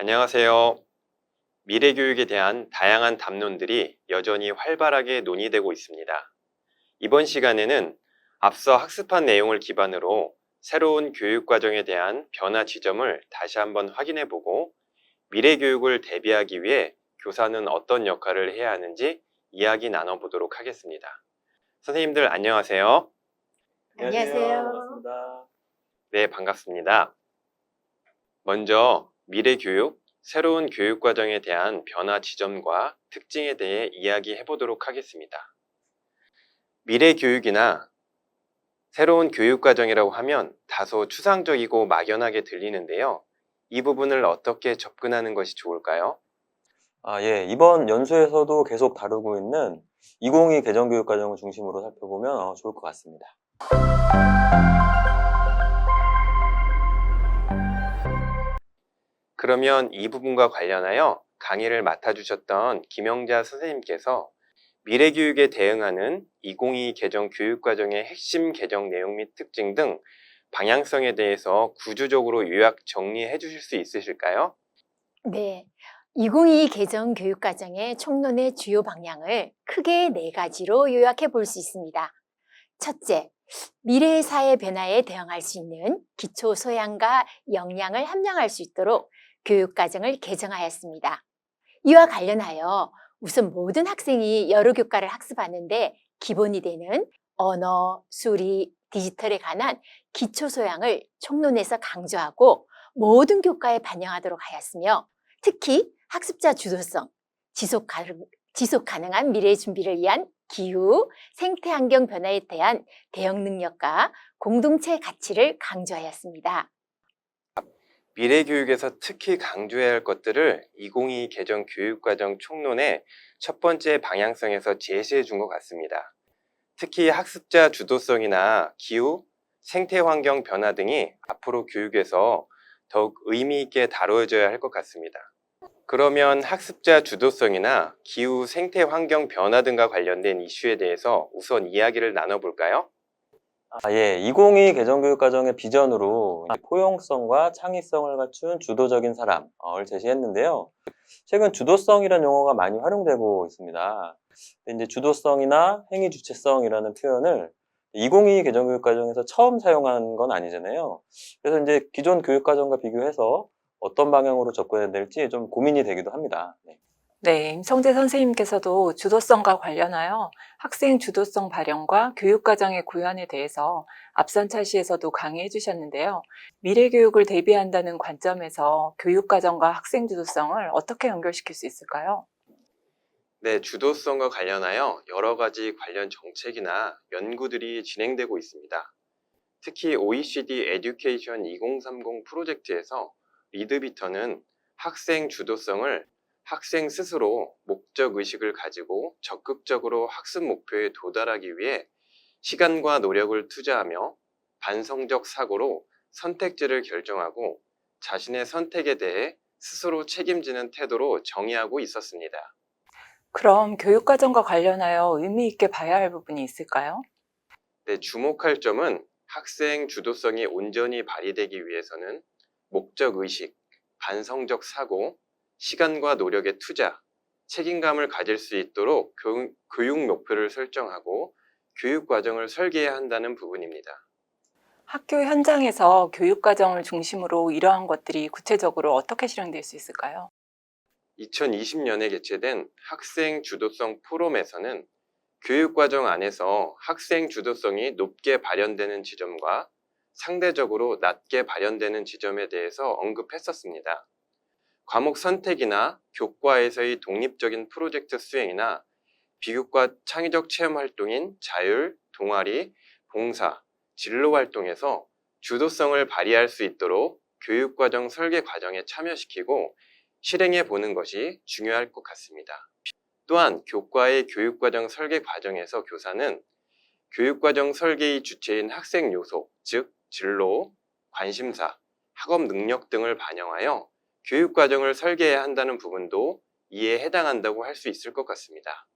안녕하세요. 미래교육에 대한 다양한 담론들이 여전히 활발하게 논의되고 있습니다. 이번 시간에는 앞서 학습한 내용을 기반으로 새로운 교육과정에 대한 변화 지점을 다시 한번 확인해보고 미래교육을 대비하기 위해 교사는 어떤 역할을 해야 하는지 이야기 나눠보도록 하겠습니다. 선생님들 안녕하세요. 안녕하세요. 반갑습니다. 네, 반갑습니다. 먼저 미래교육, 새로운 교육과정에 대한 변화 지점과 특징에 대해 이야기해 보도록 하겠습니다. 미래교육이나 새로운 교육과정이라고 하면 다소 추상적이고 막연하게 들리는데요. 이 부분을 어떻게 접근하는 것이 좋을까요? 예, 이번 연수에서도 계속 다루고 있는 2022 개정교육과정을 중심으로 살펴보면 좋을 것 같습니다. 그러면 이 부분과 관련하여 강의를 맡아주셨던 김영자 선생님께서 미래교육에 대응하는 2022 개정 교육과정의 핵심 개정 내용 및 특징 등 방향성에 대해서 구조적으로 요약 정리해 주실 수 있으실까요? 네, 2022 개정 교육과정의 총론의 주요 방향을 크게 4가지로 요약해 볼 수 있습니다. 첫째, 미래의 사회 변화에 대응할 수 있는 기초 소양과 역량을 함양할 수 있도록 교육과정을 개정하였습니다. 이와 관련하여 우선 모든 학생이 여러 교과를 학습하는데 기본이 되는 언어, 수리, 디지털에 관한 기초 소양을 총론에서 강조하고 모든 교과에 반영하도록 하였으며 특히 학습자 주도성, 지속 가능한 미래 준비를 위한 기후, 생태 환경 변화에 대한 대응 능력과 공동체 가치를 강조하였습니다. 미래교육에서 특히 강조해야 할 것들을 2022 개정 교육과정 총론의 첫 번째 방향성에서 제시해 준 것 같습니다. 특히 학습자 주도성이나 기후, 생태 환경 변화 등이 앞으로 교육에서 더욱 의미 있게 다뤄져야 할 것 같습니다. 그러면 학습자 주도성이나 기후, 생태 환경 변화 등과 관련된 이슈에 대해서 우선 이야기를 나눠볼까요? 예, 2022 개정교육과정의 비전으로 포용성과 창의성을 갖춘 주도적인 사람을 제시했는데요. 최근 주도성이라는 용어가 많이 활용되고 있습니다. 근데 이제 주도성이나 행위 주체성이라는 표현을 2022 개정교육과정에서 처음 사용한 건 아니잖아요. 그래서 이제 기존 교육과정과 비교해서 어떤 방향으로 접근해야 될지 좀 고민이 되기도 합니다. 네. 네, 임성재 선생님께서도 주도성과 관련하여 학생 주도성 발현과 교육과정의 구현에 대해서 앞선 차시에서도 강의해 주셨는데요. 미래교육을 대비한다는 관점에서 교육과정과 학생 주도성을 어떻게 연결시킬 수 있을까요? 네, 주도성과 관련하여 여러 가지 관련 정책이나 연구들이 진행되고 있습니다. 특히 OECD 에듀케이션 2030 프로젝트에서 리드비터는 학생 주도성을 학생 스스로 목적 의식을 가지고 적극적으로 학습 목표에 도달하기 위해 시간과 노력을 투자하며 반성적 사고로 선택지를 결정하고 자신의 선택에 대해 스스로 책임지는 태도로 정의하고 있었습니다. 그럼 교육과정과 관련하여 의미 있게 봐야 할 부분이 있을까요? 네, 주목할 점은 학생 주도성이 온전히 발휘되기 위해서는 목적 의식, 반성적 사고, 시간과 노력의 투자, 책임감을 가질 수 있도록 교육 목표를 설정하고 교육 과정을 설계해야 한다는 부분입니다. 학교 현장에서 교육과정을 중심으로 이러한 것들이 구체적으로 어떻게 실행될 수 있을까요? 2020년에 개최된 학생 주도성 포럼에서는 교육과정 안에서 학생 주도성이 높게 발현되는 지점과 상대적으로 낮게 발현되는 지점에 대해서 언급했었습니다. 과목 선택이나 교과에서의 독립적인 프로젝트 수행이나 비교과 창의적 체험 활동인 자율, 동아리, 봉사, 진로 활동에서 주도성을 발휘할 수 있도록 교육과정 설계 과정에 참여시키고 실행해 보는 것이 중요할 것 같습니다. 또한 교과의 교육과정 설계 과정에서 교사는 교육과정 설계의 주체인 학생 요소, 즉 진로, 관심사, 학업 능력 등을 반영하여 교육과정을 설계해야 한다는 부분도 이에 해당한다고 할 수 있을 것 같습니다.